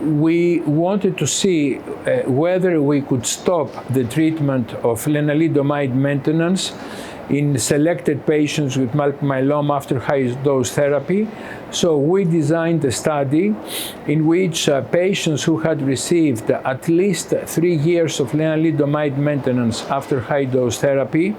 we wanted to see whether we could stop the treatment of lenalidomide maintenance in selected patients with multiple myeloma after high-dose therapy. So we designed a study in which patients who had received at least 3 years of lenalidomide maintenance after high-dose therapy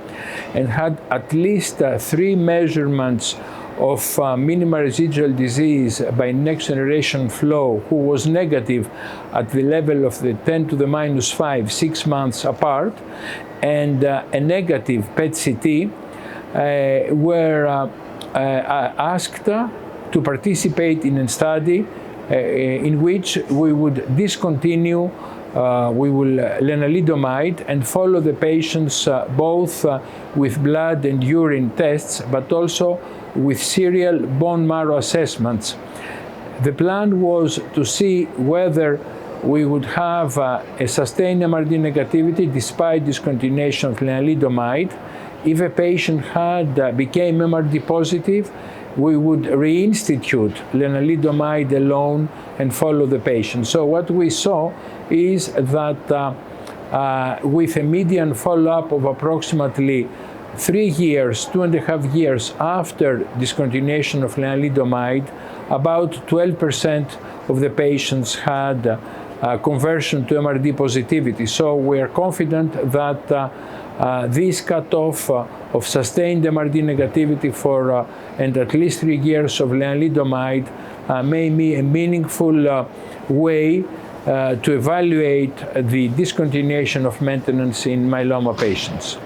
and had at least 3 measurements of minimal residual disease by next generation flow who was negative at the level of the 10 to the minus 5, 6 months apart, and a negative PET-CT were asked to participate in a study in which we would discontinue lenalidomide and follow the patients both with blood and urine tests, but also with serial bone marrow assessments. The plan was to see whether we would have a sustained MRD negativity despite discontinuation of lenalidomide. If a patient became MRD positive, we would reinstitute lenalidomide alone and follow the patient. So what we saw is that with a median follow-up of approximately 3 years, 2.5 years after discontinuation of lenalidomide, about 12% of the patients had conversion to MRD positivity. So we are confident that this cutoff of sustained MRD negativity for and at least 3 years of lenalidomide may be a meaningful way to evaluate the discontinuation of maintenance in myeloma patients.